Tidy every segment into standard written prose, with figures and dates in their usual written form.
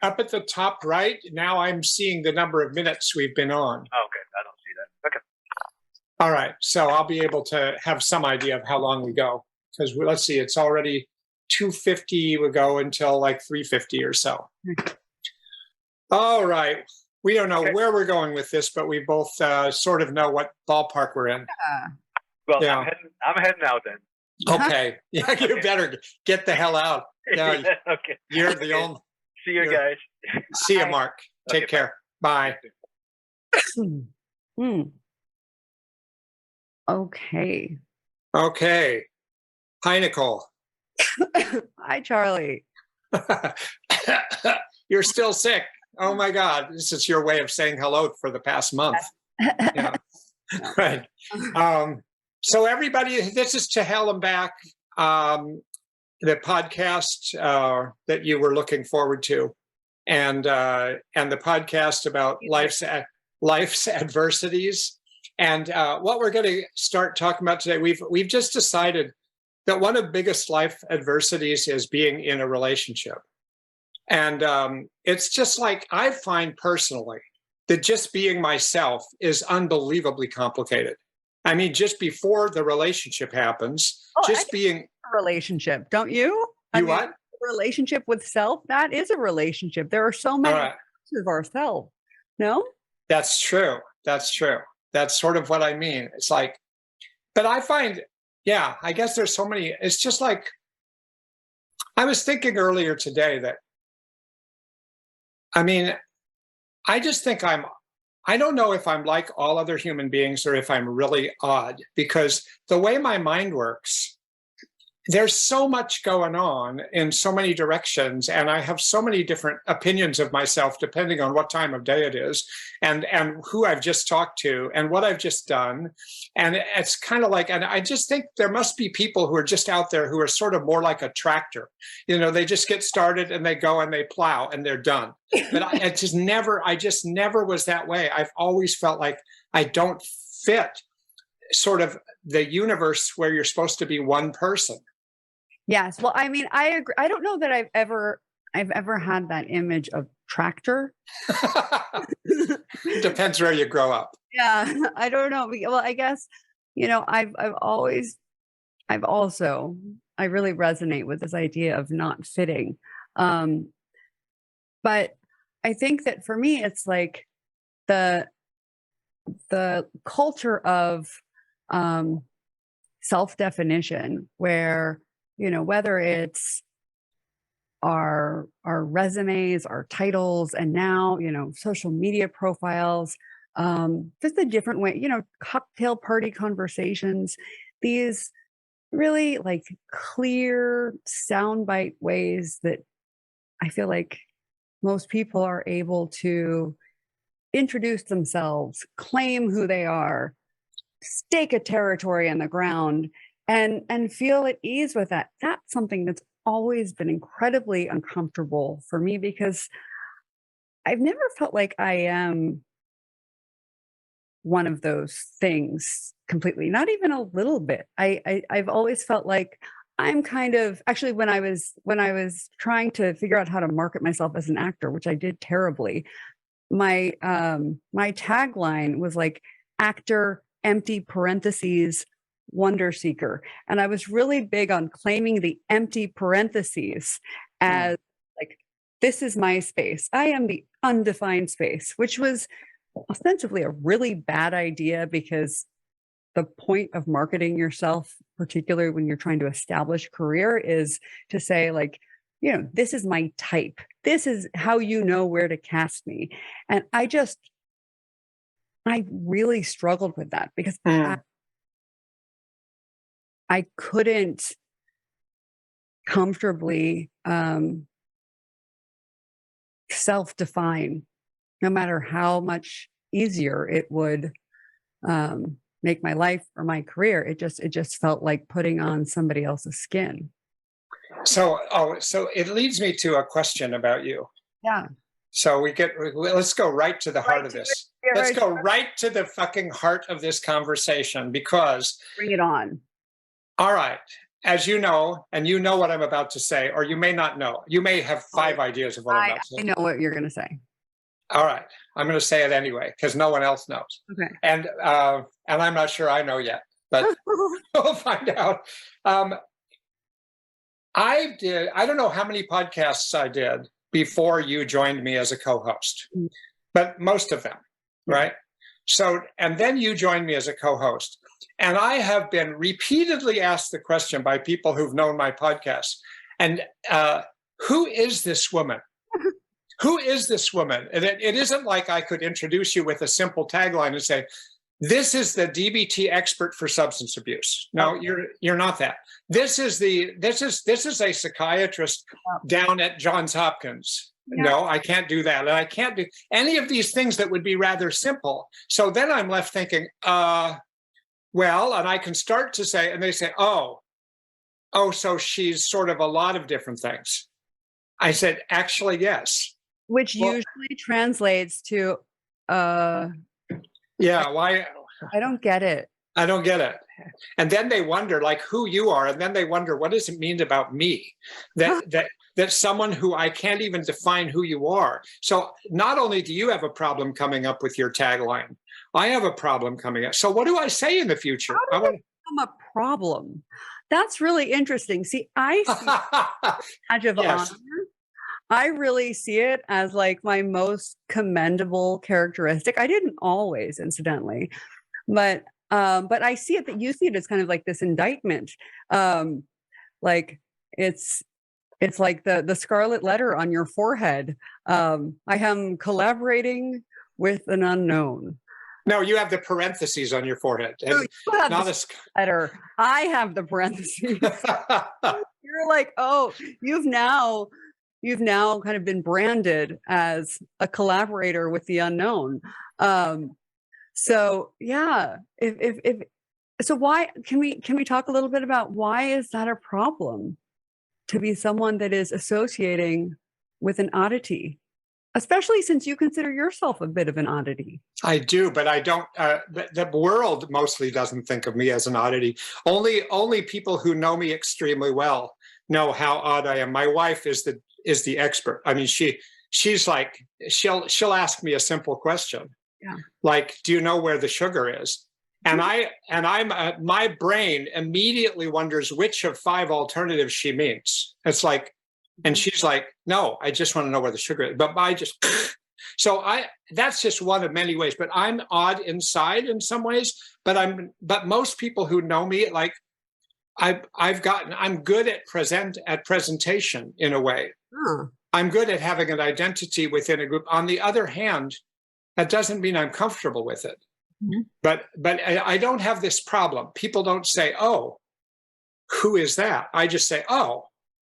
up at the top right, now I'm seeing the number of minutes we've been on. Oh, okay. I don't see that. Okay. All right. So I'll be able to have some idea of how long we go. Because let's see, it's already 2:50. We go until like 3:50 or so. All right. We don't know where we're going with this, but we both sort of know what ballpark we're in. Well, Yeah. I'm heading out then. Okay. Yeah, you better get the hell out. Yeah, Okay. you're the only. See you guys. See you, Mark. Take care. Bye. Okay. Okay. Hi, Nicole. Hi, Charlie. You're still sick. Oh my God. This is your way of saying hello for the past month. Yeah. Right. So everybody, this is To Hell and Back, the podcast that you were looking forward to, and the podcast about life's adversities. And what we're going to start talking about today, we've just decided that one of the biggest life adversities is being in a relationship. And it's just like, I find personally that just being myself is unbelievably complicated. I mean, just before the relationship happens, just being a relationship, don't you? What? A relationship with self, that is a relationship. There are so many parts of ourselves. No? That's true. That's true. That's sort of what I mean. It's like, but I find, yeah, I guess there's so many, it's just like, I was thinking earlier today that, I mean, I just think I don't know if I'm like all other human beings or if I'm really odd, because the way my mind works, there's so much going on in so many directions, and I have so many different opinions of myself depending on what time of day it is, and who I've just talked to and what I've just done. And it's kind of like, and I just think there must be people who are just out there who are sort of more like a tractor. You know, they just get started and they go and they plow and they're done. But I just never was that way. I've always felt like I don't fit sort of the universe where you're supposed to be one person. Yes. Well, I mean, I agree. I don't know that I've ever had that image of tractor. Depends where you grow up. Yeah, I don't know. Well, I guess, you know, I really resonate with this idea of not fitting. But I think that for me, it's like the culture of self-definition where, you know, whether it's our resumes, our titles, and now, you know, social media profiles, just a different way, you know, cocktail party conversations, these really like clear soundbite ways that I feel like most people are able to introduce themselves, claim who they are, stake a territory in the ground, and feel at ease with that. That's something that's always been incredibly uncomfortable for me, because I've never felt like I am one of those things completely, not even a little bit. I've always felt like I'm kind of, actually, when I was trying to figure out how to market myself as an actor, which I did terribly, my tagline was like actor, empty parentheses, wonder seeker. And I was really big on claiming the empty parentheses as like, this is my space. I am the undefined space, which was ostensibly a really bad idea, because the point of marketing yourself, particularly when you're trying to establish a career, is to say like, you know, this is my type. This is how you know where to cast me. And I really struggled with that, because I couldn't comfortably self-define, no matter how much easier it would make my life or my career. It just felt like putting on somebody else's skin. So it leads me to a question about you. Yeah. So let's go right to the heart of this. Let's go right to the fucking heart of this conversation, because bring it on. All right. as you know, and you know what I'm about to say, or you may not know. You may have 5 ideas of what I'm about to I say. know what you're going to say. All right, I'm going to say it anyway because no one else knows, Okay. and I'm not sure I know yet, but we'll find out. I don't know how many podcasts I did before you joined me as a co-host, but most of them, right? So, and then you joined me as a co-host. And I have been repeatedly asked the question by people who've known my podcast, and who is this woman? Who is this woman? And it isn't like I could introduce you with a simple tagline and say, this is the DBT expert for substance abuse. No, you're not that. This is a psychiatrist down at Johns Hopkins. Yeah. No, I can't do that. And I can't do any of these things that would be rather simple. So then I'm left thinking, well, and I can start to say, and they say, oh, so she's sort of a lot of different things. I said, actually, yes. Which usually translates to, yeah, why? I don't get it. I don't get it. And then they wonder like who you are. And then they wonder, what does it mean about me? That someone who I can't even define who you are. So not only do you have a problem coming up with your tagline, I have a problem coming up. So what do I say in the future? How does it become a problem? That's really interesting. See, I see badge of honor. I really see it as like my most commendable characteristic. I didn't always, incidentally, but I see it that you see it as kind of like this indictment. Like it's like the scarlet letter on your forehead. I am collaborating with an unknown. No, you have the parentheses on your forehead. No, you have not the letter. I have the parentheses. You're like, oh, you've now kind of been branded as a collaborator with the unknown. So yeah, so why can we talk a little bit about why is that a problem to be someone that is associating with an oddity, especially since you consider yourself a bit of an oddity? I do, but I don't. The world mostly doesn't think of me as an oddity. Only people who know me extremely well know how odd I am. My wife is the expert. I mean, she's like she'll ask me a simple question, like, "Do you know where the sugar is?" And my brain immediately wonders which of 5 alternatives she means. It's like, and she's like, "No, I just want to know where the sugar is." But so that's just one of many ways. But I'm odd inside in some ways. But most people who know me, like, I'm good at presentation in a way. I'm good at having an identity within a group. On the other hand, that doesn't mean I'm comfortable with it. Mm-hmm. But I don't have this problem. People don't say, "Oh, who is that?" I just say, "Oh,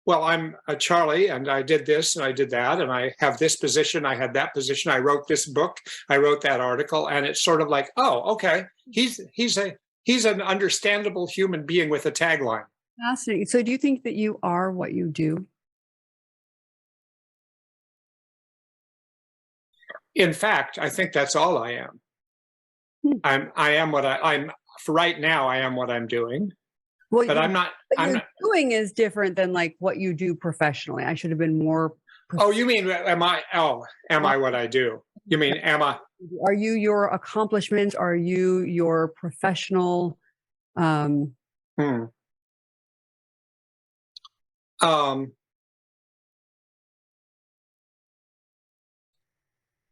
well, I'm a Charlie, and I did this and I did that, and I have this position, I had that position, I wrote this book, I wrote that article," and it's sort of like, "Oh, okay, he's an understandable human being with a tagline." Fascinating. So, do you think that you are what you do? In fact, I think that's all I am. I am what I'm for right now. I am what I'm doing. Well, but I'm not. What you're doing is different than like what you do professionally. I should have been more. Oh, you mean am I? Oh, am I what I do? You mean am I? Are you your accomplishments? Are you your professional?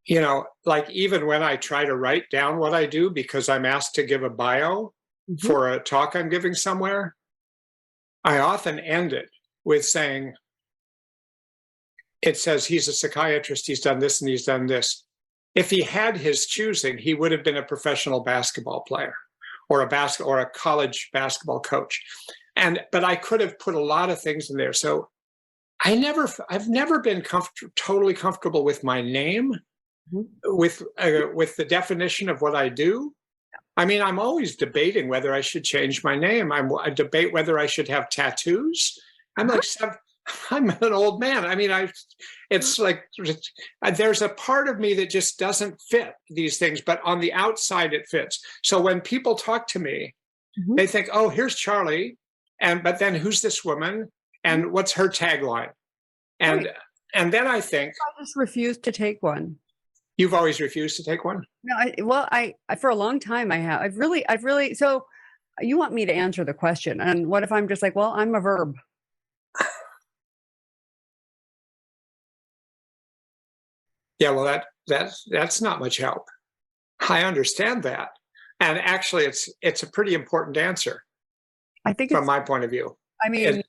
You know, like even when I try to write down what I do because I'm asked to give a bio for a talk I'm giving somewhere, I often end it with saying, it says he's a psychiatrist, he's done this and he's done this. If he had his choosing, he would have been a professional basketball player or a college basketball coach. But I could have put a lot of things in there. So I've never been totally comfortable with my name. With the definition of what I do. I mean, I'm always debating whether I should change my name. I debate whether I should have tattoos. I'm an old man. I mean, it's like there's a part of me that just doesn't fit these things, but on the outside it fits. So when people talk to me, they think, "Oh, here's Charlie, but then who's this woman and what's her tagline? And Right. and then I think I just refused to take one. you've always refused to take one. No, I for a long time I have. I've really. So you want me to answer the question, and what if I'm just like, well, I'm a verb. Yeah, well, that's not much help. I understand that, and actually, it's a pretty important answer I think from it's. my point of view. I mean,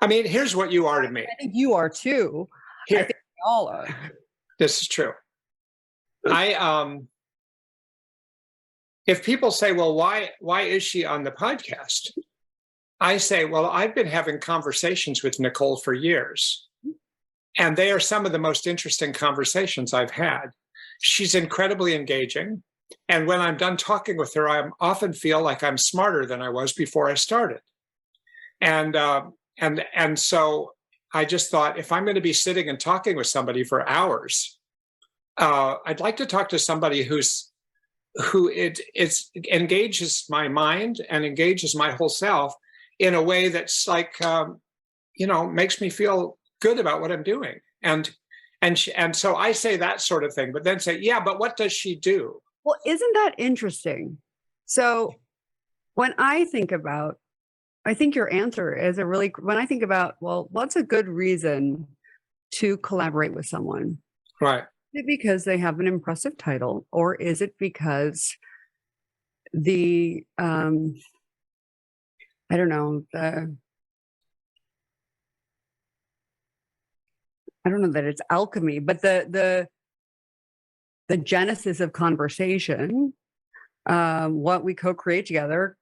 I mean, here's what you are to me. I think you are too. I Here, think we all are. this is true. If people say, well, why is she on the podcast? I say, well, I've been having conversations with Nicole for years, and they are some of the most interesting conversations I've had. She's incredibly engaging. And when I'm done talking with her, I often feel like I'm smarter than I was before I started. And so I just thought, if I'm going to be sitting and talking with somebody for hours, I'd like to talk to somebody who it engages my mind and engages my whole self in a way that's like makes me feel good about what I'm doing. And so I say that sort of thing, but then say, yeah, but what does she do? Well, isn't that interesting? So when I think your answer is when I think about, well, what's a good reason to collaborate with someone? Right. Is it because they have an impressive title, or is it because I don't know, I don't know that it's alchemy, but the genesis of conversation, what we co-create together,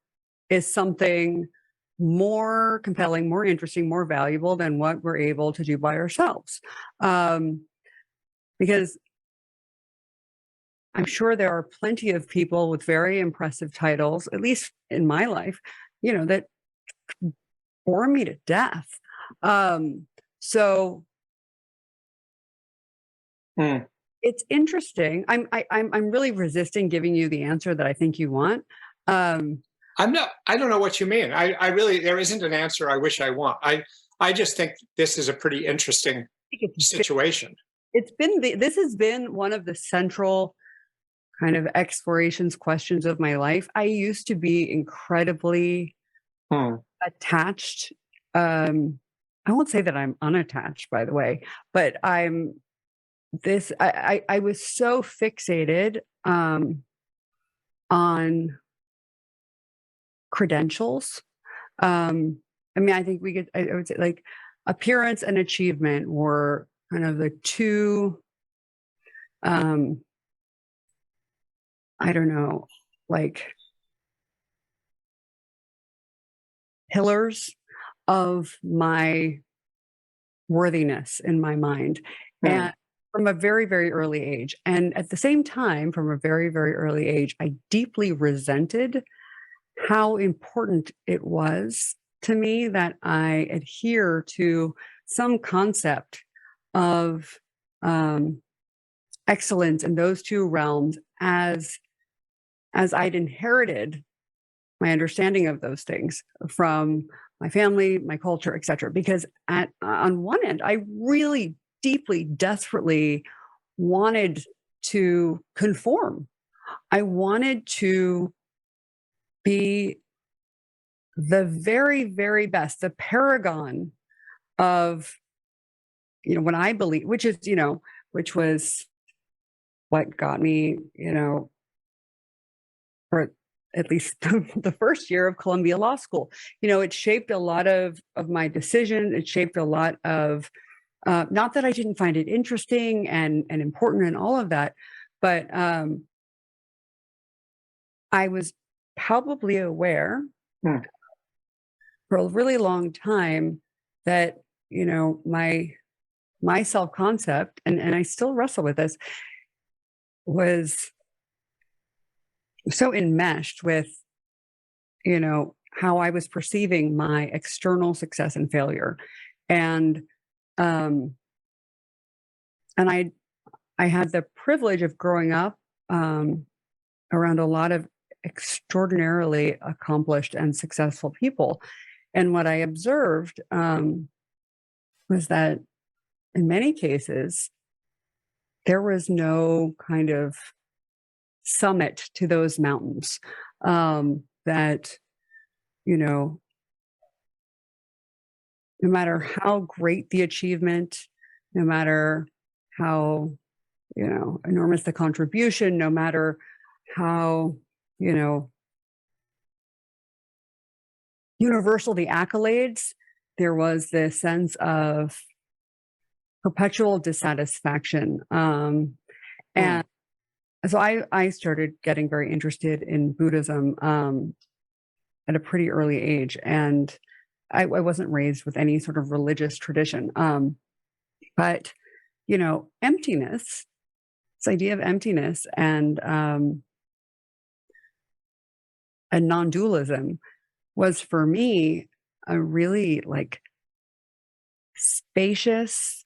is something more compelling, more interesting, more valuable than what we're able to do by ourselves. Because I'm sure there are plenty of people with very impressive titles, at least in my life, that bore me to death. So it's interesting. I'm really resisting giving you the answer that I think you want. I don't know what you mean. I really, there isn't an answer I wish I want. I just think this is a pretty interesting situation. This has been one of the central kind of explorations, questions of my life. I used to be incredibly attached. I won't say that I'm unattached, by the way, but I was so fixated on credentials. I mean, I think I would say, like, appearance and achievement were kind of the two, I don't know, like, pillars of my worthiness in my mind. And from a very, very early age. And at the same time, from a very, very early age, I deeply resented how important it was to me that I adhere to some concept of excellence in those two realms, as I'd inherited my understanding of those things from my family, my culture, etc. Because on one end, I really deeply, desperately wanted to conform. I wanted to be the very, very best, the paragon of, what I believe, which was what got me, for at least the first year of Columbia Law School. It shaped a lot of my decision. It shaped a lot of, not that I didn't find it interesting and important and all of that, but I was palpably aware for a really long time that, my self-concept, and I still wrestle with this, was so enmeshed with, how I was perceiving my external success and failure. And I had the privilege of growing up around a lot of extraordinarily accomplished and successful people. And what I observed was that in many cases, there was no kind of summit to those mountains, that, you know, no matter how great the achievement, no matter how, you know, enormous the contribution, no matter how, you know, universal the accolades, there was this sense of perpetual dissatisfaction. And so I started getting very interested in Buddhism at a pretty early age. And I wasn't raised with any sort of religious tradition. But, you know, emptiness, this idea of emptiness and non-dualism was for me a really like spacious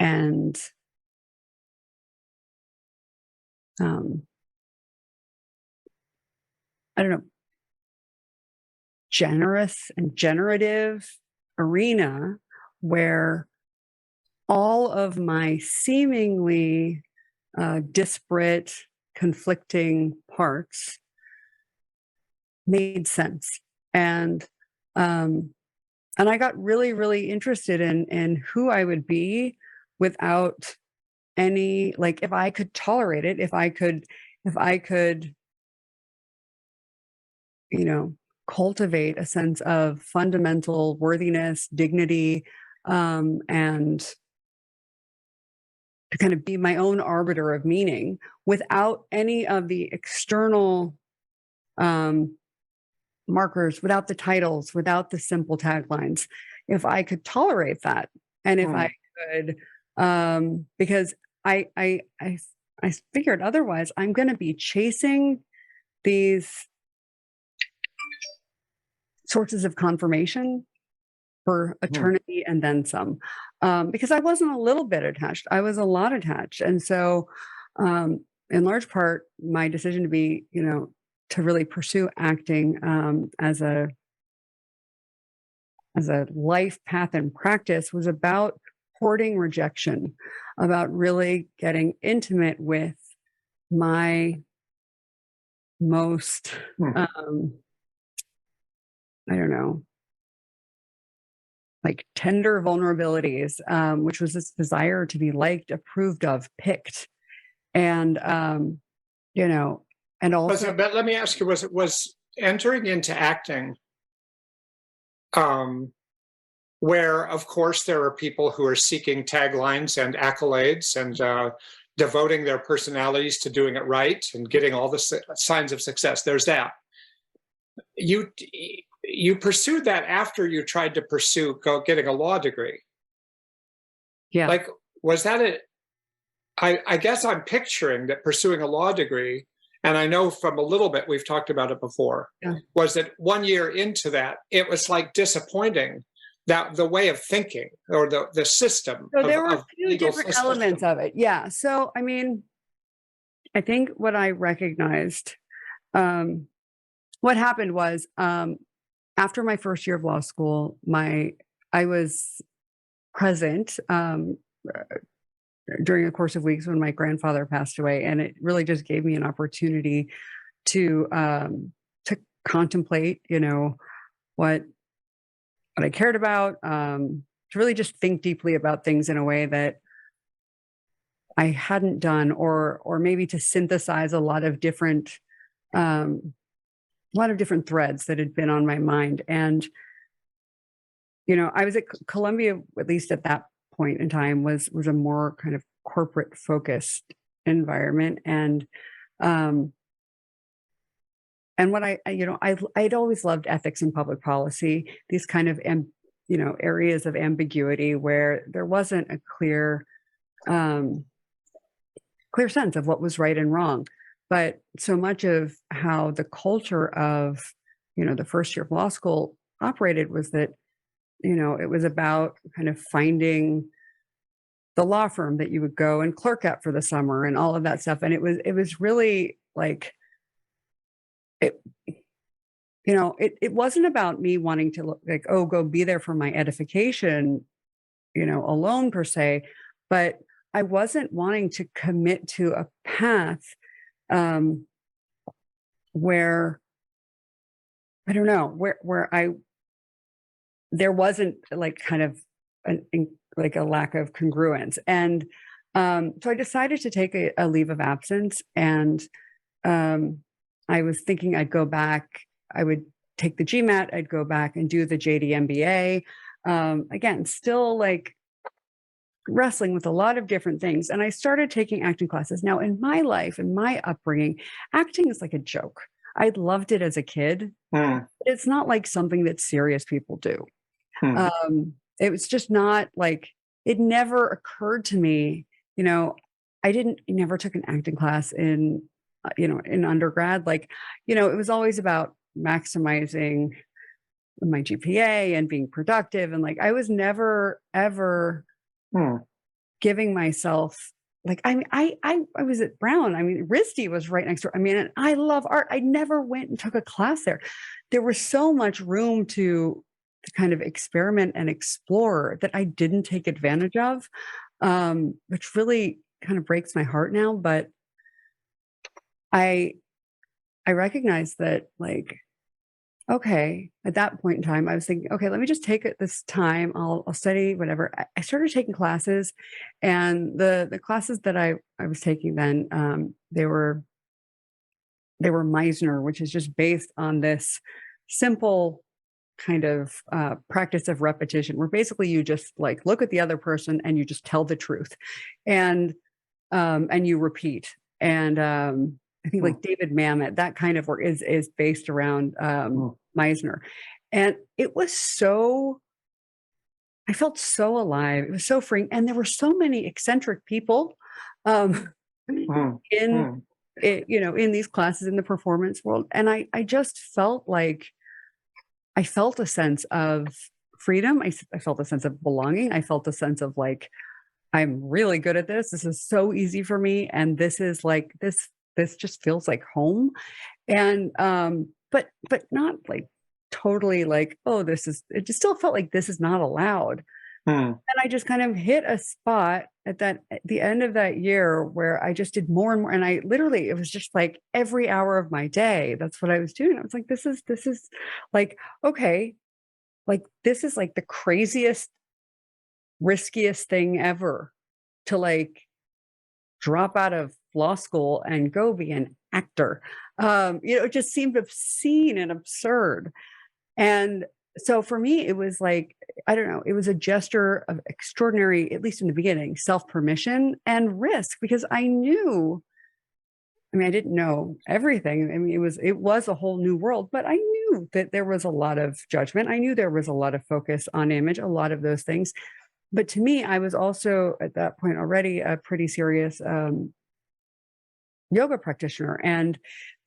and I don't know, generous and generative arena where all of my seemingly disparate, conflicting parts made sense. And I got really, really interested in who I would be without any, like, if I could tolerate it, if I could, you know, cultivate a sense of fundamental worthiness, dignity, and to kind of be my own arbiter of meaning without any of the external markers, without the titles, without the simple taglines. If I could tolerate that, and if I could, because I figured otherwise I'm going to be chasing these sources of confirmation for eternity and then some, because I wasn't a little bit attached, I was a lot attached. And so in large part my decision to be, you know, to really pursue acting as a life path and practice was about hoarding rejection, about really getting intimate with my most I don't know, like tender vulnerabilities, which was this desire to be liked, approved of, picked. And, you know, and also. But let me ask you, was entering into acting, where, of course, there are people who are seeking taglines and accolades and devoting their personalities to doing it right and getting all the signs of success. There's that. You pursued that after you tried to pursue getting a law degree. Yeah. Like, was that it? I guess I'm picturing that pursuing a law degree, and I know from a little bit, we've talked about it before, was that 1 year into that, it was like disappointing that the way of thinking or the system. So there were a few different elements of it. Yeah. So, I mean, I think what I recognized, what happened was, after my first year of law school, I was present during a course of weeks when my grandfather passed away, and it really just gave me an opportunity to contemplate, you know, what I cared about, to really just think deeply about things in a way that I hadn't done, or maybe to synthesize a lot of different threads that had been on my mind. And, you know, I was at Columbia, at least at that point in time, was a more kind of corporate focused environment. And what I'd always loved ethics and public policy, these kind of, you know, areas of ambiguity where there wasn't a clear sense of what was right and wrong. But so much of how the culture of, you know, the first year of law school operated was that, you know, it was about kind of finding the law firm that you would go and clerk at for the summer and all of that stuff. And it was really like it wasn't about me wanting to look like, oh, go be there for my edification, alone per se, but I wasn't wanting to commit to a path um, where I don't know, where there wasn't like kind of like a lack of congruence. And so I decided to take a leave of absence. And I was thinking I'd go back, I would take the GMAT, I'd go back and do the JD MBA. Again, still like wrestling with a lot of different things. And I started taking acting classes. Now, in my life, in my upbringing, acting is like a joke. I loved it as a kid. Mm, It's not like something that serious people do. It was just not like, it never occurred to me, I never took an acting class in undergrad. Like, it was always about maximizing my GPA and being productive. And like, I was never, ever mm, giving myself like, I was at Brown. I mean, RISD was right next door. I mean, and I love art. I never went and took a class there. There was so much room to kind of experiment and explore that I didn't take advantage of, which really kind of breaks my heart now. But I recognize that, like, okay, at that point in time, I was thinking, okay, let me just take it this time. I'll study whatever. I started taking classes, and the classes that I was taking then, they were Meisner, which is just based on this simple kind of practice of repetition, where basically you just like look at the other person and you just tell the truth, and you repeat. And I think like David Mamet, that kind of work is based around Meisner. And it was I felt so alive. It was so freeing. And there were so many eccentric people um, mm, in, mm, in these classes in the performance world. And I just felt like I felt a sense of freedom. I felt a sense of belonging. I felt a sense of like, I'm really good at this. This is so easy for me. And this is like, this just feels like home. And but not like totally like, oh, it just still felt like this is not allowed. mm. And I just kind of hit a spot at the end of that year where I just did more and more. And I literally, it was just like every hour of my day, that's what I was doing. I was like, this is like, okay, like this is like the craziest, riskiest thing ever to like drop out of law school and go be an actor. It just seemed obscene and absurd. And so for me, it was like, I don't know, it was a gesture of extraordinary, at least in the beginning, self-permission and risk, because I didn't know everything. I mean, it was a whole new world, but I knew that there was a lot of judgment. I knew there was a lot of focus on image, a lot of those things. But to me, I was also at that point already a pretty serious yoga practitioner. And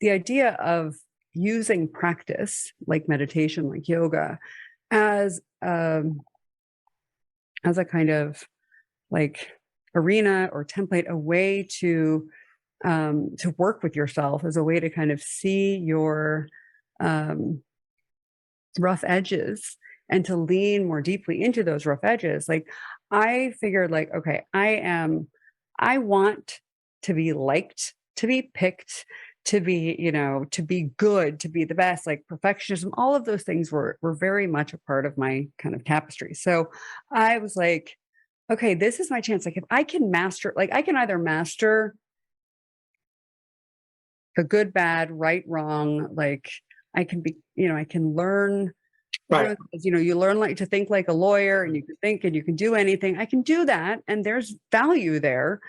the idea of using practice like meditation, like yoga, as a kind of like arena or template, a way to work with yourself, as a way to kind of see your rough edges and to lean more deeply into those rough edges. Like I figured like, okay, I want to be liked, to be picked, to be, to be good, to be the best. Like perfectionism, all of those things were very much a part of my kind of tapestry. So I was like, okay, this is my chance. Like if I can master, like I can either master the good, bad, right, wrong, like I can be, I can learn. Right. You learn like to think like a lawyer, and you can think and you can do anything. I can do that, and there's value there.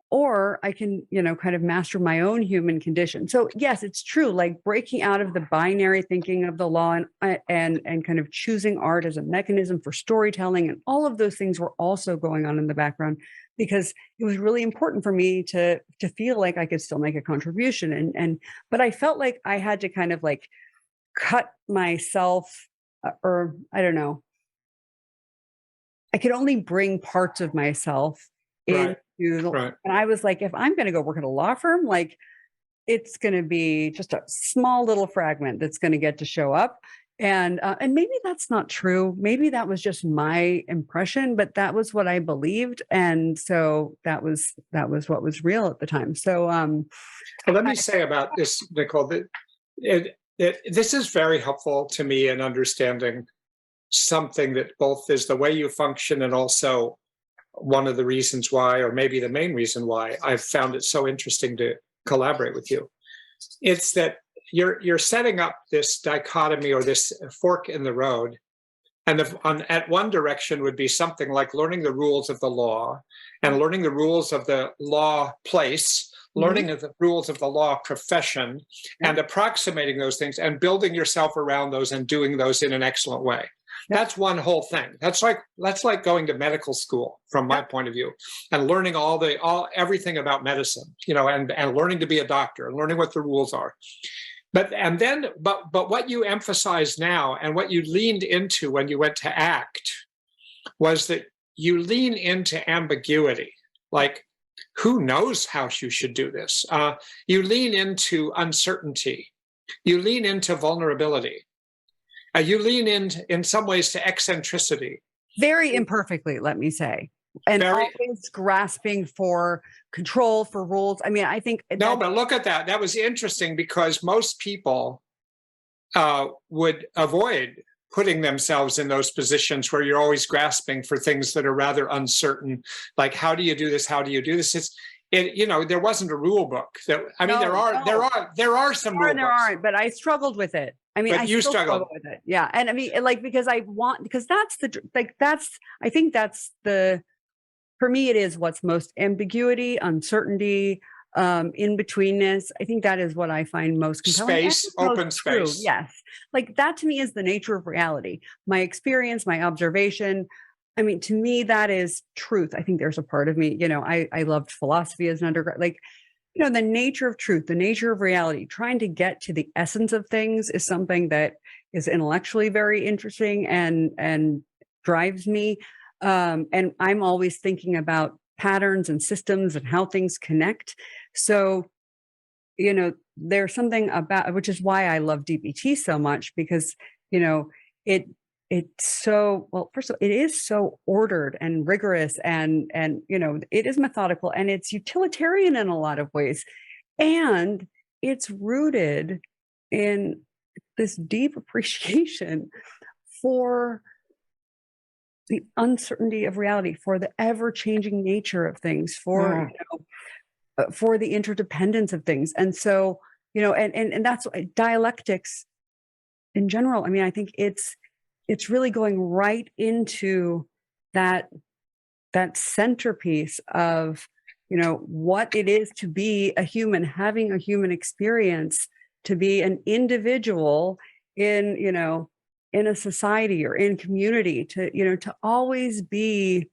Or I can, kind of master my own human condition. So yes, it's true. Like breaking out of the binary thinking of the law and kind of choosing art as a mechanism for storytelling, and all of those things were also going on in the background, because it was really important for me to feel like I could still make a contribution. But I felt like I had to kind of like cut myself, or I don't know, I could only bring parts of myself Right. into Right. and I was like, if I'm going to go work at a law firm, like it's going to be just a small little fragment that's going to get to show up. And maybe that's not true. Maybe that was just my impression, but that was what I believed. And so that was what was real at the time. So Well, let me say about this, Nicole, that this is very helpful to me in understanding something that both is the way you function and also one of the reasons why, or maybe the main reason why I've found it so interesting to collaborate with you. It's that you're setting up this dichotomy or this fork in the road. And at one direction would be something like learning the rules of the law and learning the rules of the law place, learning the rules of the law profession, and approximating those things and building yourself around those and doing those in an excellent way. That's one whole thing. That's like going to medical school from my point of view, and learning everything about medicine, and learning to be a doctor and learning what the rules are. But what you emphasize now and what you leaned into when you went to act was that you lean into ambiguity, like who knows how you should do this. You lean into uncertainty. You lean into vulnerability. You lean in some ways to eccentricity. Very imperfectly, let me say. And always grasping for control, for rules. I mean, I think no, but look at that. That was interesting because most people would avoid putting themselves in those positions where you're always grasping for things that are rather uncertain. Like, how do you do this? How do you do this? There wasn't a rule book. There are some rule books. There aren't, but I struggled with it. I mean, but you still struggled with it. Yeah. And I mean, because I think that's for me, it is what's most ambiguity, uncertainty, in-betweenness. I think that is what I find most compelling. Space, open space. Yes. Like that to me is the nature of reality. My experience, my observation. I mean, to me, that is truth. I think there's a part of me, I loved philosophy as an undergrad. Like, the nature of truth, the nature of reality, trying to get to the essence of things is something that is intellectually very interesting and drives me. And I'm always thinking about patterns and systems and how things connect. So, there's something about, which is why I love DBT so much, because, it's so, well, first of all, it is so ordered and rigorous and it is methodical and it's utilitarian in a lot of ways. And it's rooted in this deep appreciation for the uncertainty of reality, for the ever-changing nature of things, for the interdependence of things. And so, and that's dialectics in general. I mean, I think it's really going right into that centerpiece of, what it is to be a human, having a human experience, to be an individual in a society or in community, to always be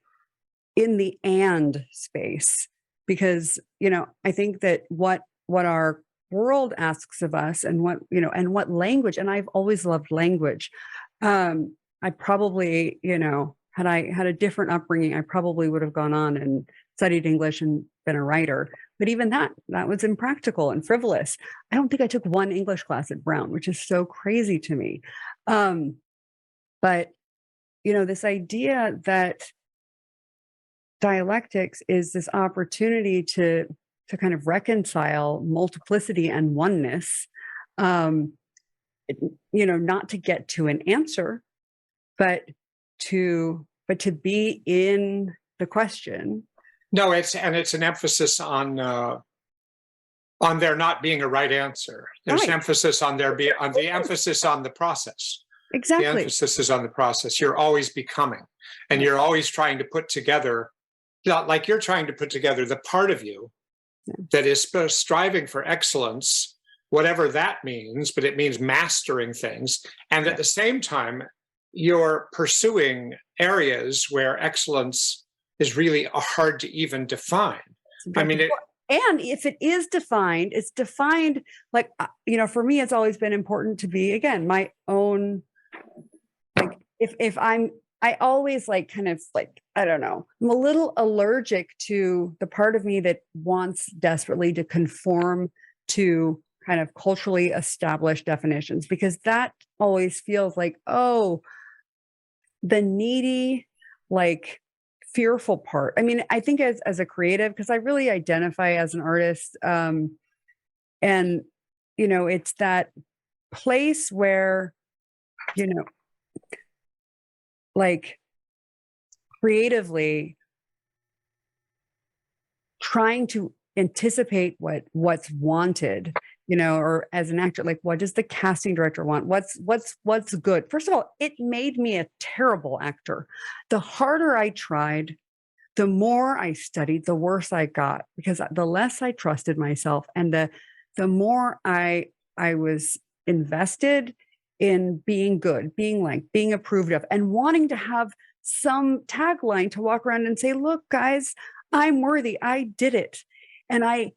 in the and space. Because, I think that what our world asks of us and what language, and I've always loved language. I probably, had I had a different upbringing, I probably would have gone on and studied English and been a writer. But even that was impractical and frivolous. I don't think I took one English class at Brown, which is so crazy to me. But, this idea that dialectics is this opportunity to kind of reconcile multiplicity and oneness, not to get to an answer, but to be in the question. No, it's an emphasis on there not being a right answer. There's emphasis on the emphasis on the process. Exactly. The emphasis is on the process. You're always becoming, and you're always trying to put together, like you're trying to put together the part of you that is striving for excellence, whatever that means, but it means mastering things. And at the same time, you're pursuing areas where excellence is really hard to even define. I mean, and if it is defined, it's defined like, for me, it's always been important to be, again, my own, like, I always I don't know, I'm a little allergic to the part of me that wants desperately to conform to kind of culturally established definitions, because that always feels like, oh, the needy, like fearful part. I mean, I think as a creative, because I really identify as an artist, and it's that place where, you know, like creatively trying to anticipate what's wanted, or as an actor, like, what does the casting director want? What's good? First of all, it made me a terrible actor. The harder I tried, the more I studied, the worse I got, because the less I trusted myself, and the more I was invested in being good, being liked, being approved of, and wanting to have some tagline to walk around and say, look, guys, I'm worthy. I did it. And I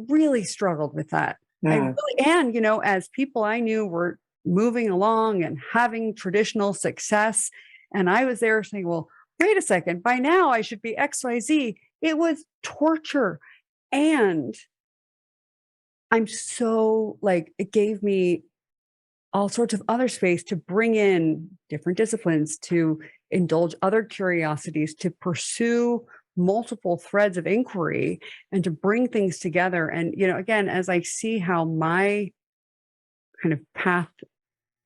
really struggled with that. As people I knew were moving along and having traditional success, and I was there saying, well, wait a second, by now I should be XYZ. It was torture. And I'm so it gave me all sorts of other space to bring in different disciplines, to indulge other curiosities, to pursue multiple threads of inquiry, and to bring things together. And, again, as I see how my kind of path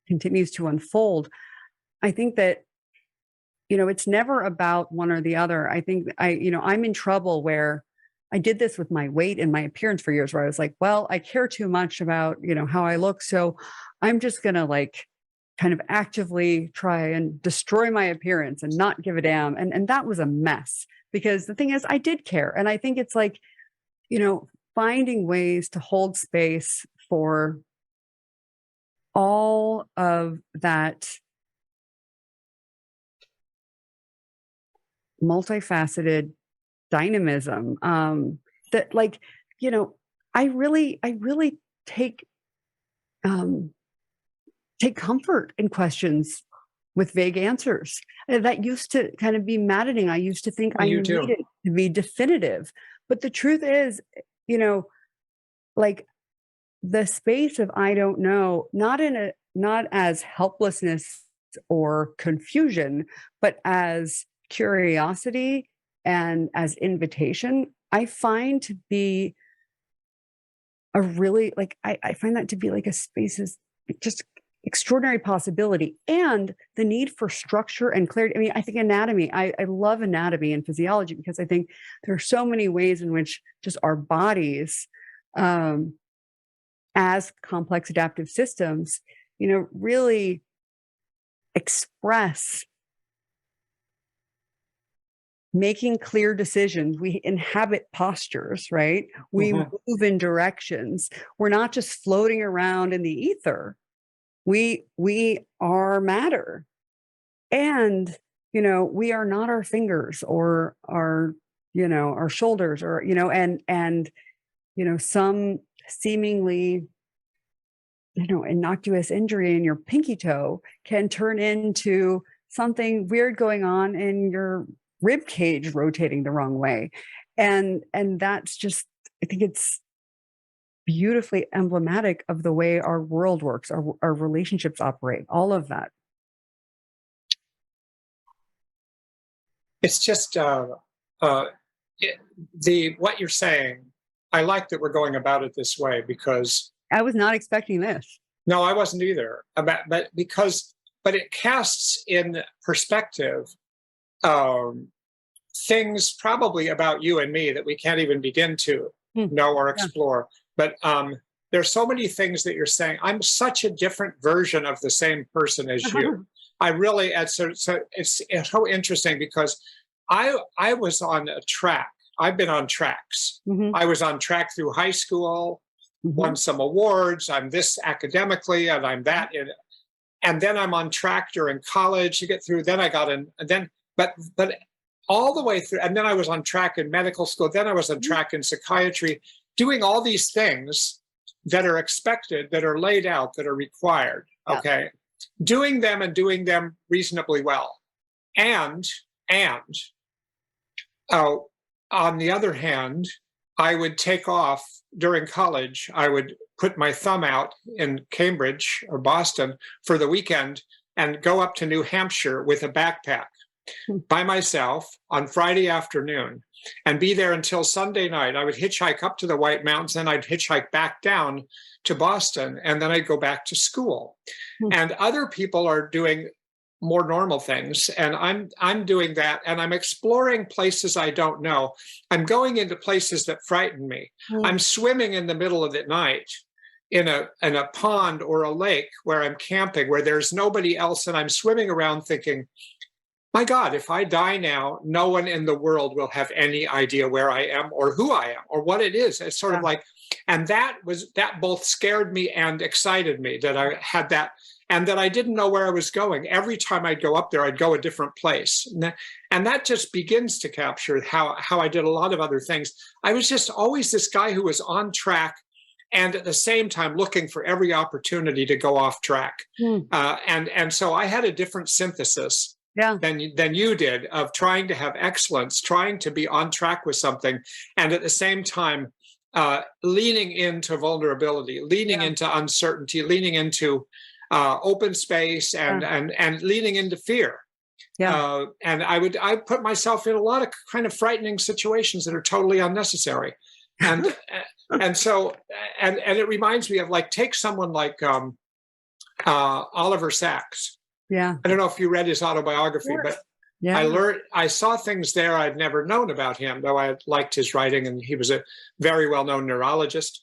continues to unfold, I think that, it's never about one or the other. I think I'm in trouble where I did this with my weight and my appearance for years, where I was like, well, I care too much about, how I look. So I'm just going to kind of actively try and destroy my appearance and not give a damn. And that was a mess, because the thing is, I did care. And I think it's finding ways to hold space for all of that multifaceted dynamism, that I really take comfort in questions with vague answers. That used to kind of be maddening. I used to think I needed to be definitive. But the truth is, the space of I don't know, not as helplessness or confusion, but as curiosity and as invitation, I find to be a really I find that to be a space is just extraordinary possibility, and the need for structure and clarity. I mean, I think anatomy, I love anatomy and physiology, because I think there are so many ways in which just our bodies, as complex adaptive systems, really express making clear decisions. We inhabit postures, right? We move in directions. We're not just floating around in the ether. We are matter. And, we are not our fingers or our shoulders, or, and some seemingly, innocuous injury in your pinky toe can turn into something weird going on in your rib cage rotating the wrong way. And that's just, I think it's beautifully emblematic of the way our world works, our relationships operate, all of that. It's just what you're saying. I like that we're going about it this way, because I was not expecting this. No, I wasn't either. But it casts in perspective things probably about you and me that we can't even begin to know or explore. But there's so many things that you're saying. I'm such a different version of the same person as you. I really, it's so interesting, because I was on a track. I've been on tracks. I was on track through high school, won some awards. I'm this academically, and I'm that. And then I'm on track during college to get through. Then I got in, and then, but all the way through. And then I was on track in medical school. Then I was on track in psychiatry, doing all these things that are expected, that are laid out, that are required. Okay. Doing them, and doing them reasonably well. And on the other hand, I would take off during college. I would put my thumb out in Cambridge or Boston for the weekend and go up to New Hampshire with a backpack by myself on Friday afternoon and be there until Sunday night. I would hitchhike up to the White Mountains, and I'd hitchhike back down to Boston, and then I'd go back to school. And other people are doing more normal things, and I'm doing that, and I'm exploring places I don't know. I'm going into places that frighten me. I'm swimming in the middle of the night in a pond or a lake where I'm camping, where there's nobody else, and I'm swimming around thinking, my God, if I die now, no one in the world will have any idea where I am or who I am or what it is. It's sort of like, and that both scared me and excited me that I had that, and that I didn't know where I was going. Every time I'd go up there, I'd go a different place. And that just begins to capture how I did a lot of other things. I was just always this guy who was on track and at the same time looking for every opportunity to go off track. And so I had a different synthesis than you did of trying to have excellence, trying to be on track with something, and at the same time leaning into vulnerability, leaning into uncertainty, leaning into open space, and leaning into fear. And I put myself in a lot of kind of frightening situations that are totally unnecessary. And and so it reminds me of, like, take someone like Oliver Sacks. I don't know if you read his autobiography, but I saw things there I'd never known about him, though I liked his writing, and he was a very well-known neurologist.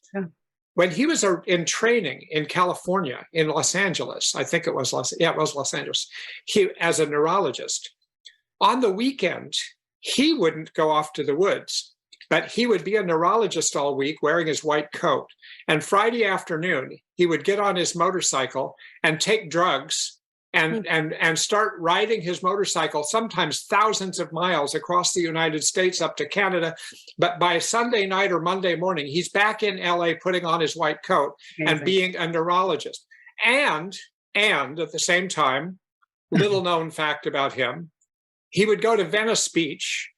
When he was in training in California, in Los Angeles, I think it was Los Angeles, he, as a neurologist, on the weekend, he wouldn't go off to the woods, but he would be a neurologist all week wearing his white coat. And Friday afternoon, he would get on his motorcycle and take drugs and start riding his motorcycle, sometimes thousands of miles across the United States up to Canada. But by Sunday night or Monday morning, he's back in LA putting on his white coat and being a neurologist. And at the same time, little known fact about him, he would go to Venice Beach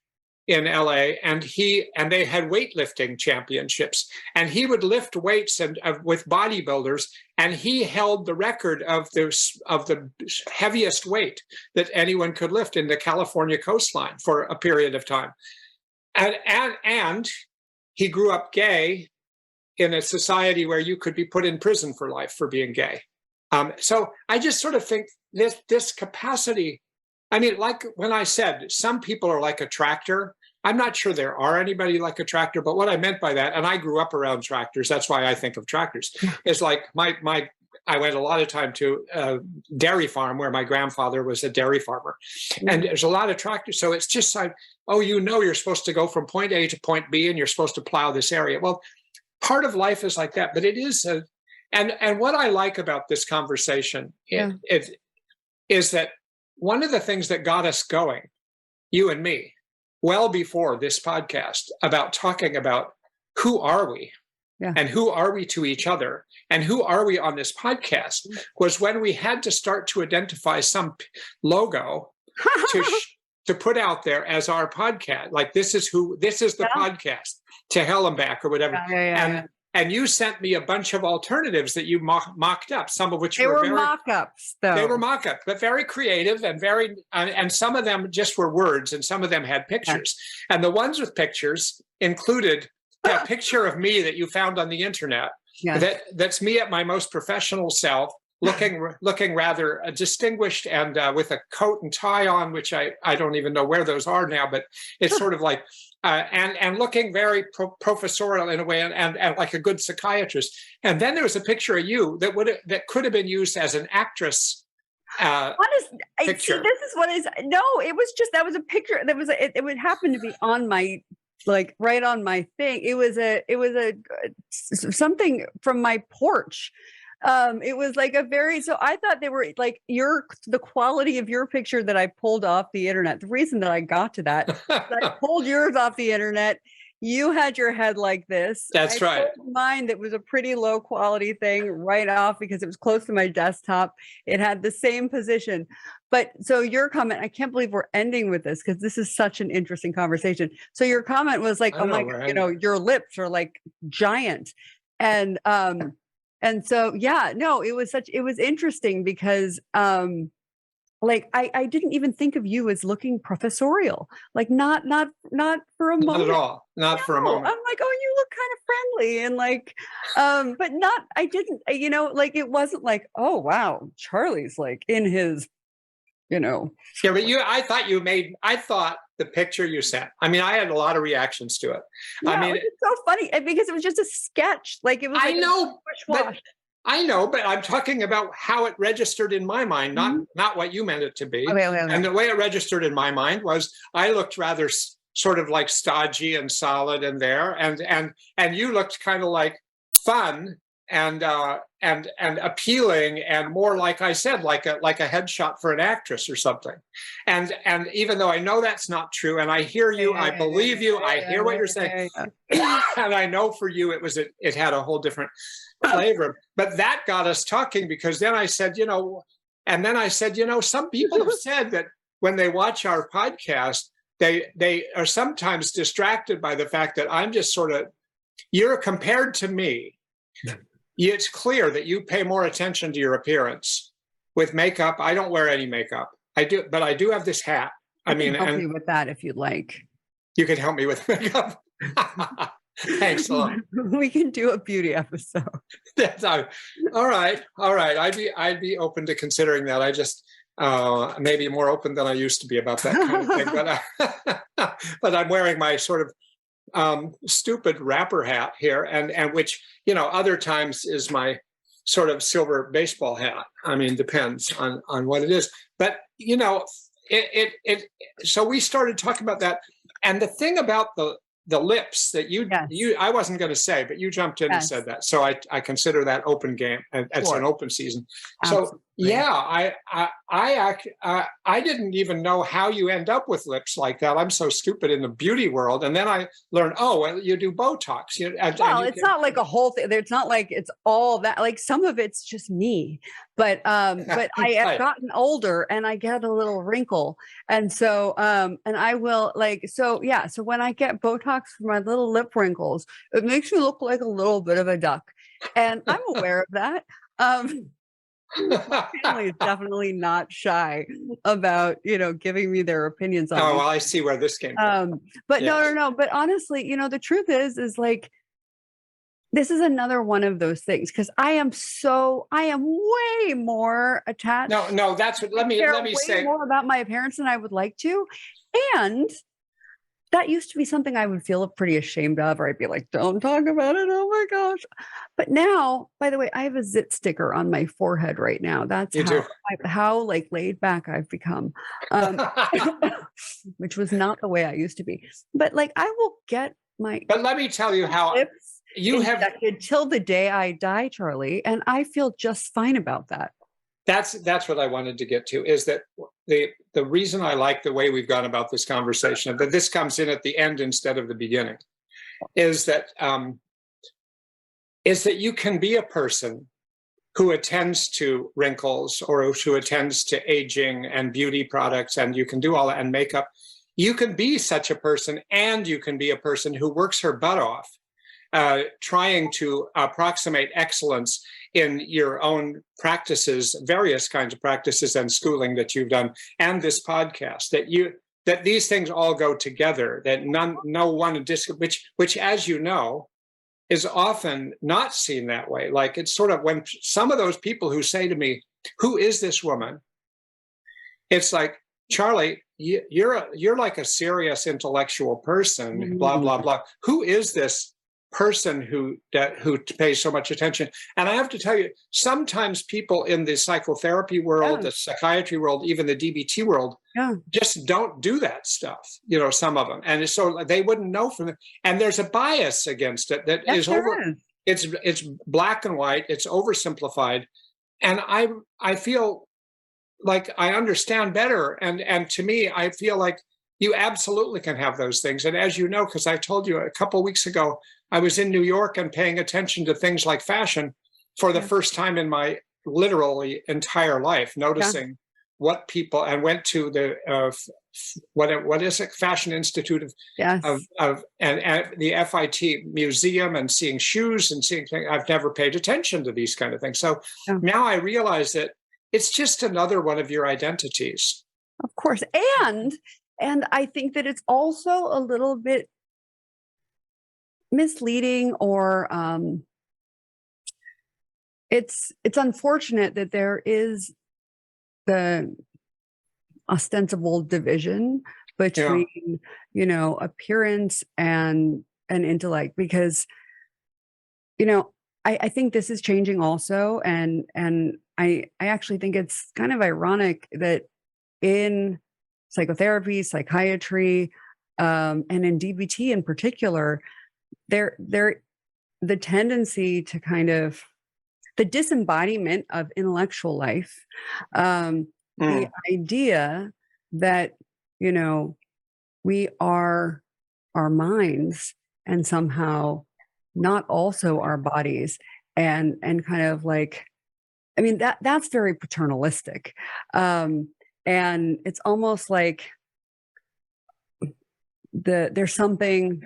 in LA, and they had weightlifting championships, and he would lift weights with bodybuilders, and he held the record of the heaviest weight that anyone could lift in the California coastline for a period of time. And he grew up gay in a society where you could be put in prison for life for being gay. So I just sort of think this capacity. I mean, like when I said some people are like a tractor, I'm not sure there are anybody like a tractor, but what I meant by that, and I grew up around tractors, that's why I think of tractors, is like I went a lot of time to a dairy farm where my grandfather was a dairy farmer. And there's a lot of tractors. So it's just like, you're supposed to go from point A to point B, and you're supposed to plow this area. Well, part of life is like that, but it is, and what I like about this conversation is that one of the things that got us going, you and me, well before this podcast, about talking about who are we and who are we to each other and who are we on this podcast, was when we had to start to identify some logo to put out there as our podcast. Like, this is the podcast, To Hell and Back, or whatever. And you sent me a bunch of alternatives that you mocked up, some of which were mock-ups, though. They were mock-ups, but very creative and and some of them just were words, and some of them had pictures. And the ones with pictures included that picture of me that you found on the internet. That's me at my most professional self, looking rather distinguished, and with a coat and tie on, which I don't even know where those are now, but it's sort of like, and looking very professorial in a way, and like a good psychiatrist. And then there was a picture of you that could have been used as an actress. Picture. This is what is, no, it was just, that was a picture that was, it would happen to be on my, like, right on my thing. It was a something from my porch. It was like so I thought they were like the quality of your picture that I pulled off the internet. The reason that I got to that, I pulled yours off the internet. you had your head like this. That's right. Mine that was a pretty low quality thing right off because it was close to my desktop. It had the same position. But so your comment, I can't believe we're ending with this because this is such an interesting conversation. So your comment was like, oh my God, your lips are like giant. And so, yeah, no, it was interesting because, like, I didn't even think of you as looking professorial, like not for a moment. Not at all. Not for a moment. I'm like, oh, you look kind of friendly and like, but not, I didn't, like, it wasn't like, oh, wow, Charlie's like in his, Yeah, but I thought the picture you sent, I mean, I had a lot of reactions to it. Yeah, I mean, it's so funny because it was just a sketch. Like it was. I know, but I'm talking about how it registered in my mind, not what you meant it to be. Okay. And the way it registered in my mind was I looked rather sort of like stodgy and solid in there, and you looked kind of like fun and appealing and more, like I said, like a headshot for an actress or something. And even though I know that's not true, and I hear you, I believe you, I hear what you're saying, and I know for you it had a whole different flavor. But that got us talking because then I said, some people have said that when they watch our podcast, they are sometimes distracted by the fact that I'm just sort of, you're compared to me. It's clear that you pay more attention to your appearance. With makeup, I don't wear any makeup. I do, but I do have this hat. I mean, help me with that if you'd like. You can help me with makeup. Thanks a lot. We can do a beauty episode. All right. I'd be open to considering that. I just maybe more open than I used to be about that kind of thing. But I'm wearing my sort of stupid rapper hat here, and which other times is my sort of silver baseball hat. I mean, depends on what it is. But it. So we started talking about that, and the thing about the lips that you I wasn't going to say, but you jumped in and said that. So I consider that open game, and it's an open season. Absolutely. So yeah, I didn't even know how you end up with lips like that. I'm so stupid in the beauty world, and then I learned, you do Botox. It's not like a whole thing. It's not like it's all that. Like some of it's just me, but I have gotten older and I get a little wrinkle, and so and I will so when I get Botox for my little lip wrinkles, it makes me look like a little bit of a duck, and I'm aware of that. My family is definitely not shy about giving me their opinions on well, I see where this came from. But yes. No, but honestly, the truth is like this is another one of those things because I am way more attached. No, that's what let me say more about my appearance than I would like to, and that used to be something I would feel pretty ashamed of, or I'd be like, don't talk about it. Oh my gosh. But now, by the way, I have a zit sticker on my forehead right now. That's how like laid back I've become, which was not the way I used to be. But like, I will get but let me tell you how you have till the day I die, Charlie. And I feel just fine about that. That's what I wanted to get to, is that the reason I like the way we've gone about this conversation, that this comes in at the end instead of the beginning, is that you can be a person who attends to wrinkles or who attends to aging and beauty products, and you can do all that, and makeup. You can be such a person, and you can be a person who works her butt off, trying to approximate excellence in your own practices, various kinds of practices and schooling that you've done, and this podcast, that these things all go together, that no one, which as you know, is often not seen that way. Like it's sort of when some of those people who say to me, who is this woman? It's like, Charlie, you're like a serious intellectual person, blah, blah, blah. Who is this person who pays so much attention? And I have to tell you, sometimes people in the psychotherapy world, the psychiatry world, even the DBT world, just don't do that stuff, some of them. And so they wouldn't know from it. And there's a bias against it that is it's black and white, it's oversimplified. And I feel like I understand better. And to me, I feel like You absolutely can have those things. And as you know, because I told you a couple of weeks ago, I was in New York and paying attention to things like fashion for the Yeah. first time in my literally entire life, Yeah. noticing what people, and went to the what is it, Fashion Institute Yes. and the FIT museum, and seeing shoes and seeing things. I've never paid attention to these kind of things. So Yeah. now I realize that it's just another one of your identities. Of course. And I think that it's also a little bit misleading, or it's unfortunate that there is the ostensible division between, appearance and intellect, because, I think this is changing also. And I actually think it's kind of ironic that in psychotherapy, psychiatry, and in DBT in particular, there the tendency to kind of the disembodiment of intellectual life, the idea that we are our minds and somehow not also our bodies, and kind of like, I mean, that's very paternalistic, and it's almost like there's something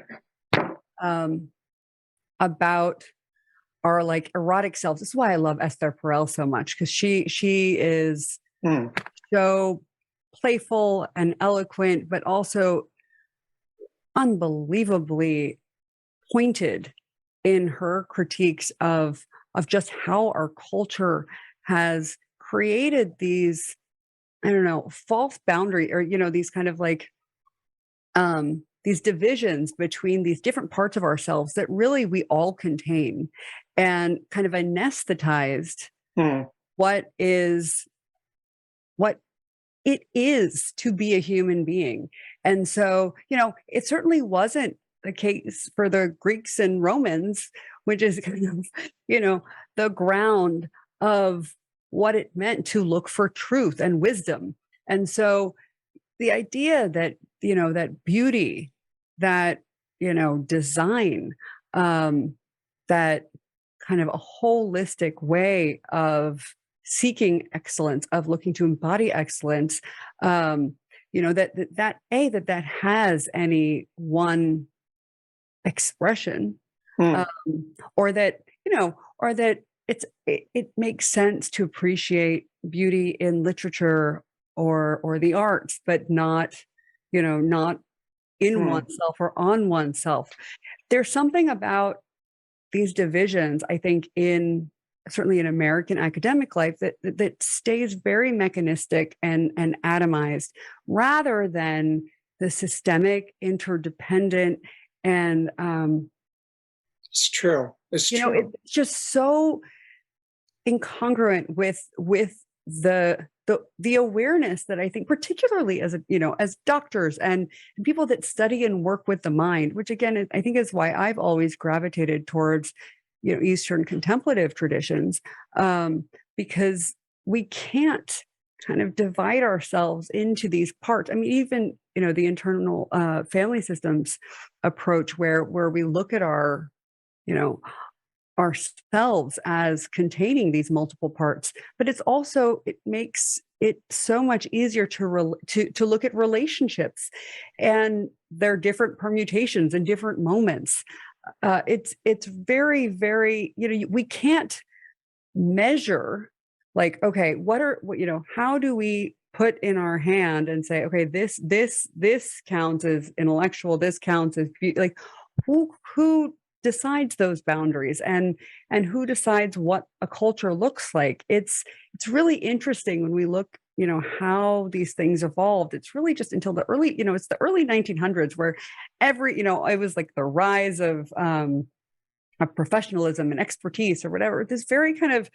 about our like erotic selves. This is why I love Esther Perel so much, because she is so playful and eloquent, but also unbelievably pointed in her critiques of just how our culture has created these, I don't know, false boundary, or these kind of like these divisions between these different parts of ourselves that really we all contain, and kind of anesthetized what it is to be a human being. And so, it certainly wasn't the case for the Greeks and Romans, which is kind of, the ground of what it meant to look for truth and wisdom. And so the idea that, that beauty, that, design, that kind of a holistic way of seeking excellence, of looking to embody excellence, that has any one expression, or that it makes sense to appreciate beauty in literature or the arts, but not in oneself or on oneself. There's something about these divisions, I think, certainly in American academic life, that stays very mechanistic and atomized, rather than the systemic, interdependent, and it's true. It's true. It's just so incongruent with the awareness that I think, particularly as as doctors and people that study and work with the mind, which again I think is why I've always gravitated towards Eastern contemplative traditions, because we can't kind of divide ourselves into these parts. I mean, even the internal family systems approach, where we look at our ourselves as containing these multiple parts, but it makes it so much easier to look at relationships and their different permutations and different moments. It's very, very, we can't measure, like, okay, how do we put in our hand and say, okay, this counts as intellectual, this counts as like, who decides those boundaries, and who decides what a culture looks like? It's really interesting when we look, how these things evolved. It's really just until the early, it's the early 1900s where it was like the rise of professionalism and expertise or whatever, this very kind of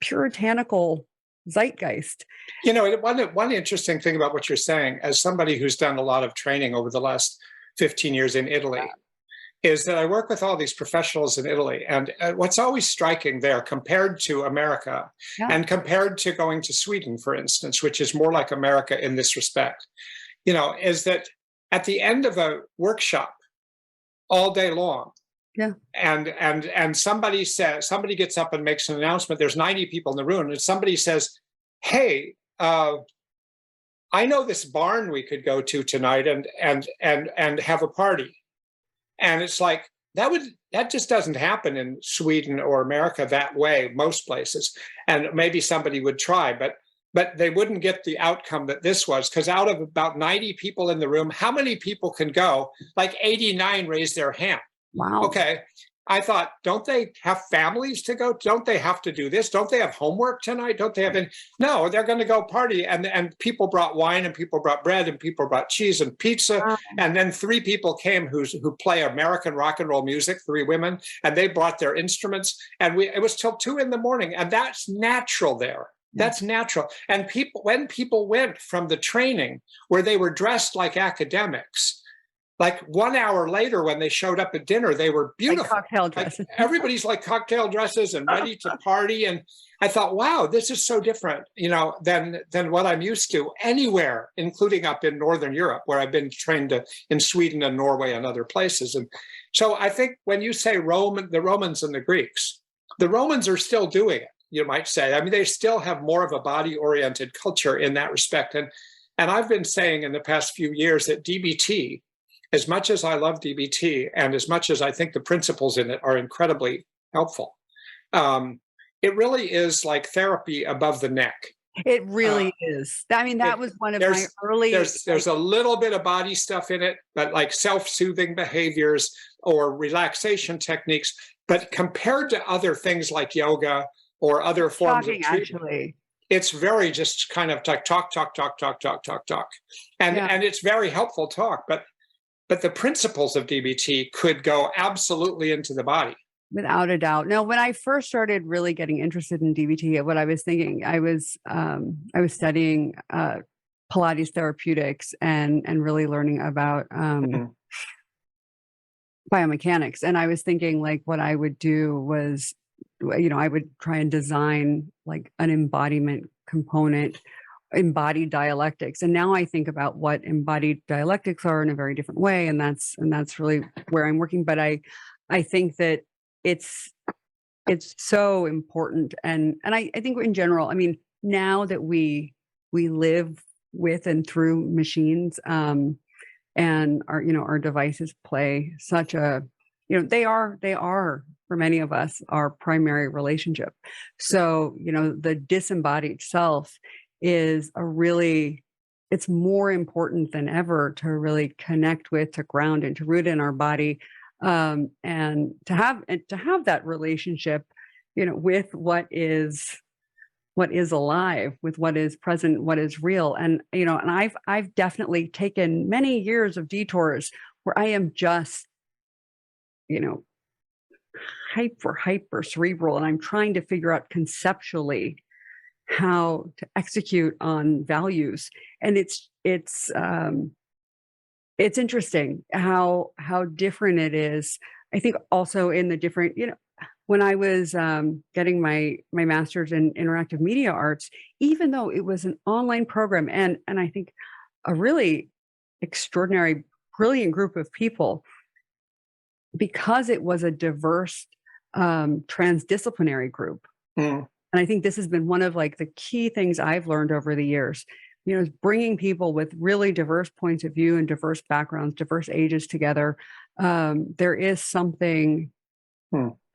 puritanical zeitgeist. One interesting thing about what you're saying, as somebody who's done a lot of training over the last 15 years in Italy, is that I work with all these professionals in Italy. And what's always striking there, compared to America, and compared to going to Sweden, for instance, which is more like America in this respect, is that at the end of a workshop all day long. Yeah. And somebody gets up and makes an announcement. There's 90 people in the room, and somebody says, "Hey, I know this barn we could go to tonight and have a party." And it's like that just doesn't happen in Sweden or America that way, most places. And maybe somebody would try, but they wouldn't get the outcome that this was, because out of about 90 people in the room, how many people can go? Like 89 raised their hand. Wow. Okay. I thought, don't they have families to go? Don't they have to do this? Don't they have homework tonight? Don't they have any? No, they're going to go party. And people brought wine, and people brought bread, and people brought cheese and pizza. Wow. And then 3 people came who play American rock and roll music, 3 women, and they brought their instruments. And it was till 2 a.m. and that's natural there. That's natural. And when people went from the training where they were dressed like academics, like 1 hour later, when they showed up at dinner, they were beautiful. Like cocktail dresses. Like everybody's like cocktail dresses and ready to party. And I thought, wow, this is so different, than what I'm used to anywhere, including up in Northern Europe, where I've been trained in Sweden and Norway and other places. And so I think when you say the Romans and the Greeks, the Romans are still doing it, you might say. I mean, they still have more of a body-oriented culture in that respect. And I've been saying in the past few years that DBT, as much as I love DBT and as much as I think the principles in it are incredibly helpful, it really is like therapy above the neck. It really is. I mean, that was one of my early. There's a little bit of body stuff in it, but like self-soothing behaviors or relaxation techniques. But compared to other things like yoga or other forms of treatment, actually, it's very just kind of like talk, and it's very helpful talk, but the principles of DBT could go absolutely into the body. Without a doubt. Now, when I first started really getting interested in DBT, what I was thinking, I was studying Pilates therapeutics and really learning about biomechanics. And I was thinking, like, what I would do was, I would try and design like an embodiment component, embodied dialectics. And now I think about what embodied dialectics are in a very different way. And that's really where I'm working. But I think that it's so important. And I think in general, I mean, now that we live with and through machines, and our devices play such a, they are for many of us our primary relationship. So, the disembodied self is it's more important than ever to really connect with, to ground and to root in our body, and to have that relationship, with what is alive, with what is present, what is real. And and I've definitely taken many years of detours where I am just hyper cerebral, and I'm trying to figure out conceptually how to execute on values. And it's interesting how different it is. I think also in the different, when I was getting my master's in interactive media arts, even though it was an online program and I think a really extraordinary, brilliant group of people, because it was a diverse transdisciplinary group. And I think this has been one of like the key things I've learned over the years, is bringing people with really diverse points of view and diverse backgrounds, diverse ages together. There is something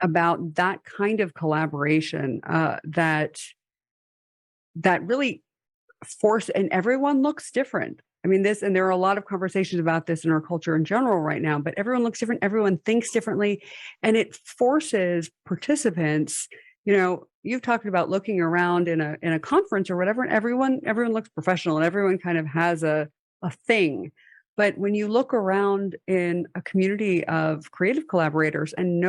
about that kind of collaboration that really and everyone looks different. I mean, and there are a lot of conversations about this in our culture in general right now, but everyone looks different. Everyone thinks differently, and it forces participants. You've talked about looking around in a conference or whatever, and everyone looks professional and everyone kind of has a thing. But when you look around in a community of creative collaborators and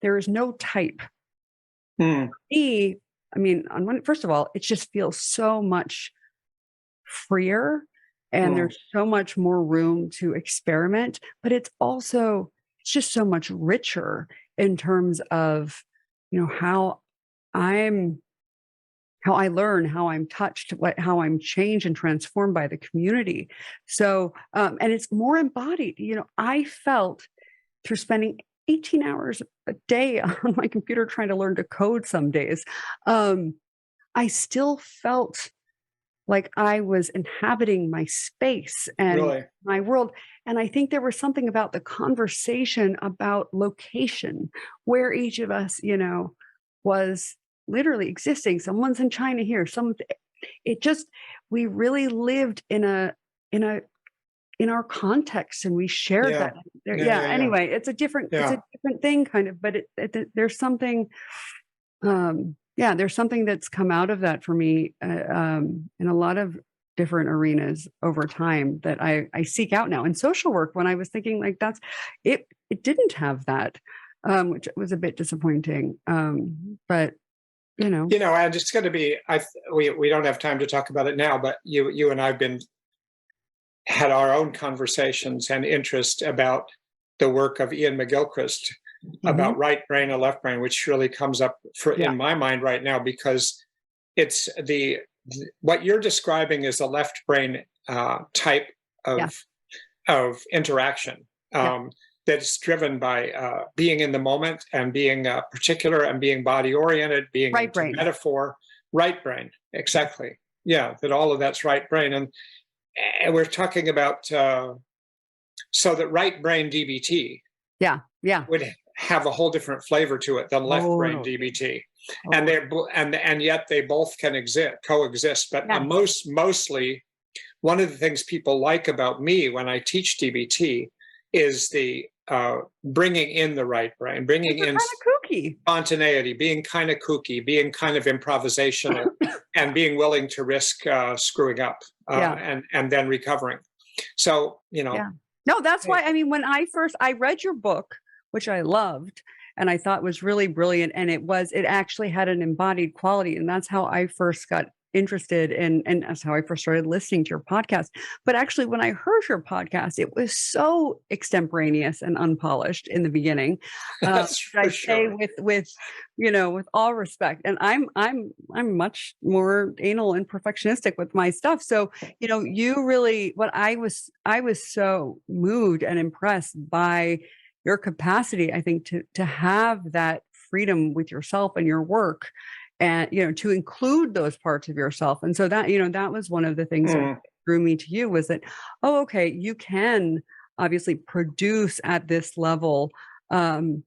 there is no type. I mean, first of all, it just feels so much freer and there's so much more room to experiment, but it's just so much richer in terms of, how I'm how I learn, how I'm touched, how I'm changed and transformed by the community. So, and it's more embodied. I felt through spending 18 hours a day on my computer trying to learn to code some days, I still felt like I was inhabiting my space and Really? my world. And I think there was something about the conversation about location, where each of us, was literally existing. Someone's in China here. It just, we really lived in our context, and we shared Yeah. that. Yeah. Anyway, it's a different thing kind of, but there's something, there's something that's come out of that for me, in a lot of different arenas over time that I seek out now. In social work, when I was thinking like it didn't have that, which was a bit disappointing. But and it's going to be, we don't have time to talk about it now, but you and I've had our own conversations and interest about the work of Ian McGilchrist about right brain and left brain, which really comes up in my mind right now, because it's what you're describing is a left brain type of interaction that's driven by being in the moment and being particular and being body oriented, being right brain metaphor. Right brain, exactly. Yeah, that all of that's right brain, and we're talking about so that right brain DBT would have a whole different flavor to it than left brain DBT. And yet they both can coexist. But mostly, one of the things people like about me when I teach DBT is the bringing in the right brain, bringing in spontaneity, being kind of kooky, being kind of improvisational, and being willing to risk screwing up and then recovering. So, No, that's why, when I read your book, which I loved and I thought was really brilliant, and it actually had an embodied quality. And that's how I first got interested and that's how I first started listening to your podcast. But actually, when I heard your podcast, it was so extemporaneous and unpolished in the beginning. That's for I sure. say with all respect, and I'm much more anal and perfectionistic with my stuff. So you really, I was so moved and impressed by your capacity, I think, to have that freedom with yourself and your work, and to include those parts of yourself. And so that that was one of the things that drew me to you, was that, oh, okay, you can obviously produce at this level, and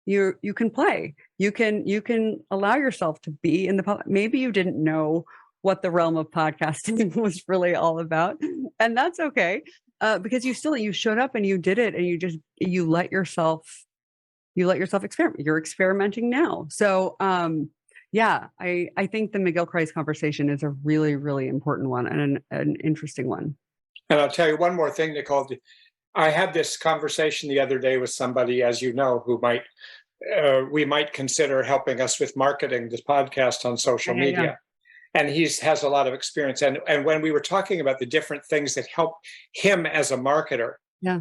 you can play, you can allow yourself to be in the public. Maybe you didn't know what the realm of podcasting was really all about, and that's okay, because you showed up and you did it, and you let yourself experiment. You're experimenting now. So, I think the McGilchrist conversation is a really, really important one, and an interesting one. And I'll tell you one more thing, Nicole. I had this conversation the other day with somebody, as you know, who we might consider helping us with marketing this podcast on social media. Yeah. And he has a lot of experience. And when we were talking about the different things that help him as a marketer,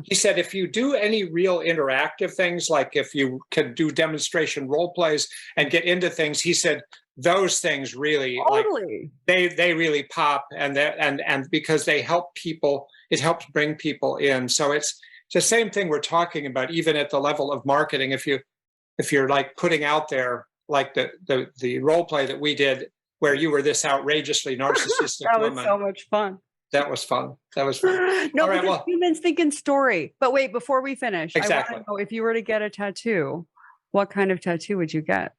he said, if you do any real interactive things, like if you can do demonstration role plays and get into things, he said, those things really, they really pop, and because they help people, it helps bring people in. So it's the same thing we're talking about, even at the level of marketing. If you're like putting out there, like the role play that we did, where you were this outrageously narcissistic woman. That was so much fun. That was fun. No, because humans think in story. But wait, before we finish, exactly. I want to know, if you were to get a tattoo, what kind of tattoo would you get?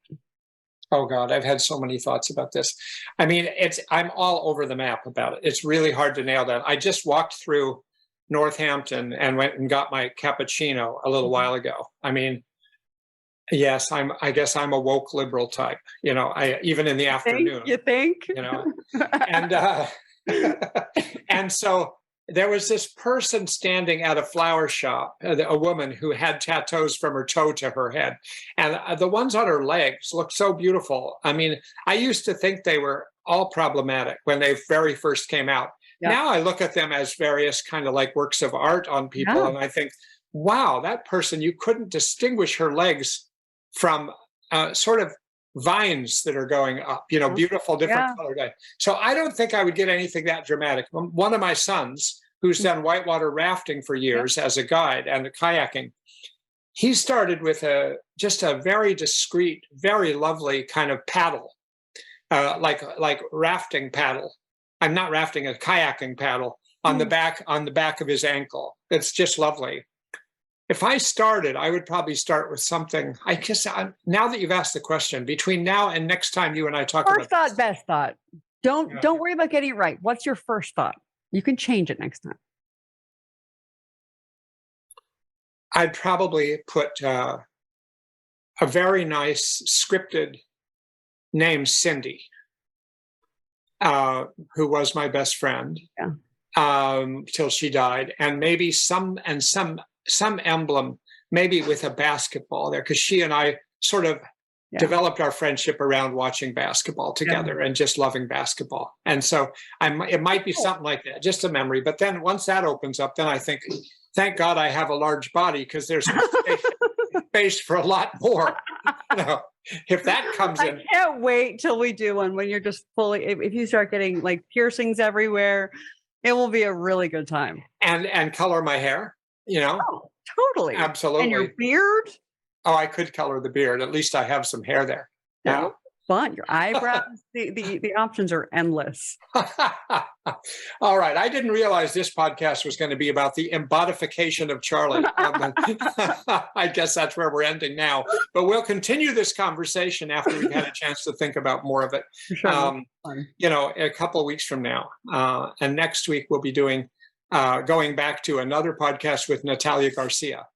Oh God, I've had so many thoughts about this. I'm all over the map about it. It's really hard to nail down. I just walked through Northampton and went and got my cappuccino a little while ago. Yes, I guess I'm a woke liberal type, even in the afternoon. You think? And so there was this person standing at a flower shop, a woman who had tattoos from her toe to her head. And the ones on her legs looked so beautiful. I used to think they were all problematic when they very first came out. Yeah. Now I look at them as various kind of like works of art on people. Yeah. And I think, wow, that person, you couldn't distinguish her legs from sort of vines that are going up, beautiful different colored. So I don't think I would get anything that dramatic. One of my sons, who's done whitewater rafting for years as a guide and kayaking, he started with just a very discreet, very lovely kind of paddle, like rafting paddle. I'm not rafting, a kayaking paddle on the back of his ankle. It's just lovely. If I started, I would probably start with something. I guess now that you've asked the question, between now and next time you and I talk First about thought, best thought. Don't worry about getting it right. What's your first thought? You can change it next time. I'd probably put a very nice scripted name, Cindy, who was my best friend till she died, and maybe some emblem, maybe with a basketball there, because she and I sort of developed our friendship around watching basketball together and just loving basketball. And so it might be something like that, just a memory. But then once that opens up, then I think, thank God I have a large body, because there's space for a lot more. If that comes in. I can't wait till we do one when you're just fully, if you start getting like piercings everywhere, it will be a really good time. And color my hair, Oh, totally. Absolutely. And your beard? Oh, I could color the beard. At least I have some hair there. Yeah. Fun. Your eyebrows, the options are endless. All right. I didn't realize this podcast was going to be about the embodification of Charlie. I guess that's where we're ending now. But we'll continue this conversation after we've had a chance to think about more of it. Sure. A couple of weeks from now. And next week we'll be going back to another podcast with Natalia Garcia.